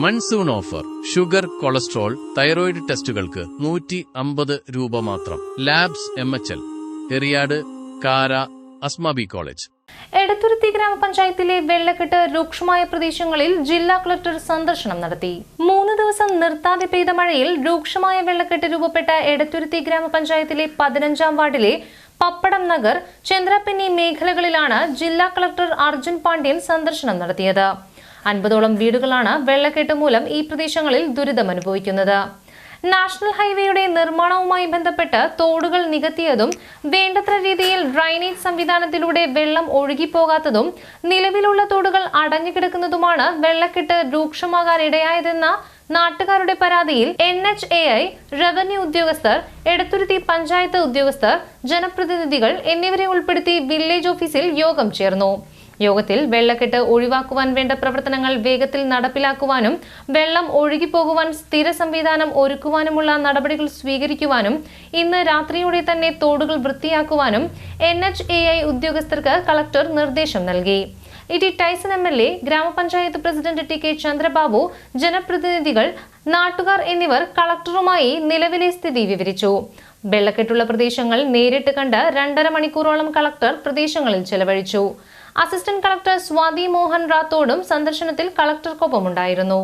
Monsoon offer. Sugar, cholesterol, thyroid ടെസ്റ്റുകൾക്ക് 150 രൂപ മാത്രം. ലാബ്സ് MHL, എറിയാട്, കാര, അസ്മാബി കോളേജ്. എടത്തുരുത്തി ഗ്രാമപഞ്ചായത്തിലെ വെള്ളക്കെട്ട് രൂക്ഷമായ പ്രദേശങ്ങളിൽ ജില്ലാ കളക്ടർ സന്ദർശനം നടത്തി. 3 ദിവസം നിർത്താതെ പെയ്ത മഴയിൽ രൂക്ഷമായ വെള്ളക്കെട്ട് രൂപപ്പെട്ട എടത്തുരുത്തി ഗ്രാമപഞ്ചായത്തിലെ 15-ാം വാർഡിലെ പപ്പടം നഗർ, ചന്ദ്രപ്പിന്നി മേഖലകളിലാണ് ജില്ലാ കളക്ടർ അർജുൻ പാണ്ഡ്യൻ സന്ദർശനം നടത്തിയത്. 50ഓളം വീടുകളാണ് വെള്ളക്കെട്ട് മൂലം ഈ പ്രദേശങ്ങളിൽ ദുരിതമനുഭവിക്കുന്നത്. നാഷണൽ ഹൈവേയുടെ നിർമ്മാണവുമായി ബന്ധപ്പെട്ട് തോടുകൾ നികത്തിയതും വേണ്ടത്ര രീതിയിൽ ഡ്രൈനേജ് സംവിധാനത്തിലൂടെ വെള്ളം ഒഴുകിപ്പോകാത്തതും നിലവിലുള്ള തോടുകൾ അടഞ്ഞുകിടക്കുന്നതുമാണ് വെള്ളക്കെട്ട് രൂക്ഷമാകാൻ ഇടയായതെന്ന നാട്ടുകാരുടെ പരാതിയിൽ NHAI, റവന്യൂ ഉദ്യോഗസ്ഥർ, എടത്തുരുത്തി പഞ്ചായത്ത് ഉദ്യോഗസ്ഥർ, ജനപ്രതിനിധികൾ എന്നിവരെ ഉൾപ്പെടുത്തി വില്ലേജ് ഓഫീസിൽ യോഗം ചേർന്നു. യോഗത്തിൽ വെള്ളക്കെട്ട് ഒഴിവാക്കുവാൻ വേണ്ട പ്രവർത്തനങ്ങൾ വേഗത്തിൽ നടപ്പിലാക്കുവാനും വെള്ളം ഒഴുകിപ്പോകുവാൻ സ്ഥിര സംവിധാനം ഒരുക്കുവാനുമുള്ള നടപടികൾ സ്വീകരിക്കുവാനും ഇന്ന് രാത്രിയോടെ തന്നെ തോടുകൾ വൃത്തിയാക്കുവാനും NHAI ഉദ്യോഗസ്ഥർക്ക് കളക്ടർ നിർദ്ദേശം നൽകി. ടൈസൺ MLA, ഗ്രാമപഞ്ചായത്ത് പ്രസിഡന്റ് TK ചന്ദ്രബാബു, ജനപ്രതിനിധികൾ, നാട്ടുകാർ എന്നിവർ കളക്ടറുമായി നിലവിലെ സ്ഥിതി വിവരിച്ചു. വെള്ളക്കെട്ടുള്ള പ്രദേശങ്ങൾ നേരിട്ട് കണ്ട് 2.5 മണിക്കൂറോളം കളക്ടർ പ്രദേശങ്ങളിൽ ചെലവഴിച്ചു. അസിസ്റ്റന്റ് കളക്ടർ സ്വാതി മോഹൻ റാത്തോഡും സന്ദർശനത്തിൽ കളക്ടർക്കൊപ്പമുണ്ടായിരുന്നു.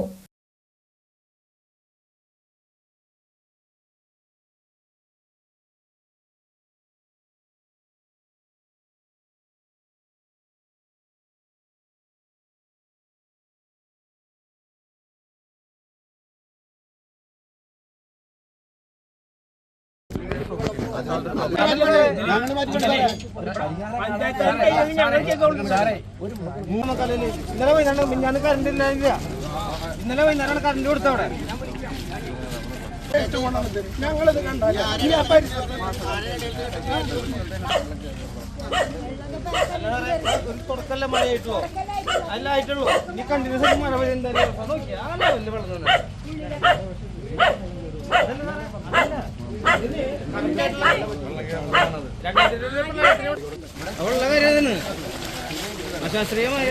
ഇന്നലെ വൈകുന്നേരം കറണ്ട് കൊടുത്തവിടെ ഞങ്ങളിത് തുടക്കല്ല മഴയായിട്ടുള്ളൂ, അല്ല ആയിട്ടുള്ളൂ. ഇനി കണ്ടിന്യൂസ് ആയിട്ട് മഴ വരും. എന്തായാലും നോക്കിയാ വലിയ വെള്ളം അവളുള്ള കാര്യം അശാസ്ത്രീയമായ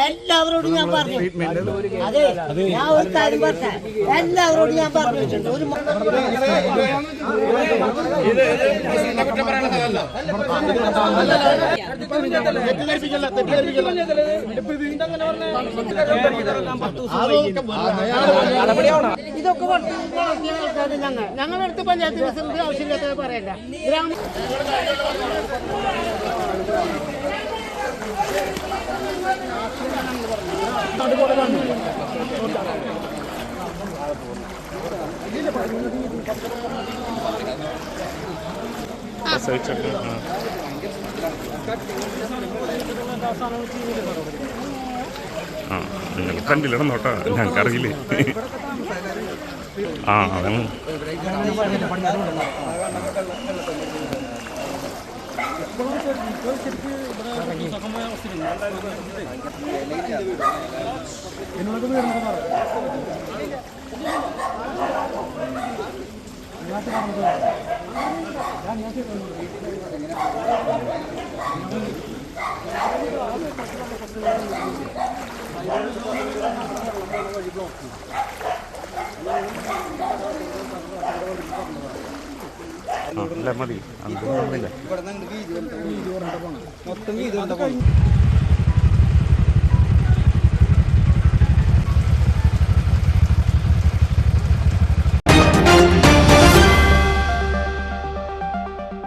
എല്ലാവരോടും ഞാൻ പറഞ്ഞു. അതെ, ഞാൻ ഒരു കാര്യം പറഞ്ഞ എല്ലാവരോടും ഞാൻ പറഞ്ഞിട്ടുണ്ട്. ഒരു ഇതൊക്കെ ഞങ്ങളെടുത്ത് പഞ്ചായത്ത് പ്രസിഡന്റ് ആവശ്യമില്ലാത്ത പറയല്ല. നിങ്ങൾ കണ്ടില്ലണം നോട്ടാ, ഞങ്ങൾക്കറിയില്ലേ. അതാണ് മതി. മൊത്തം വീതി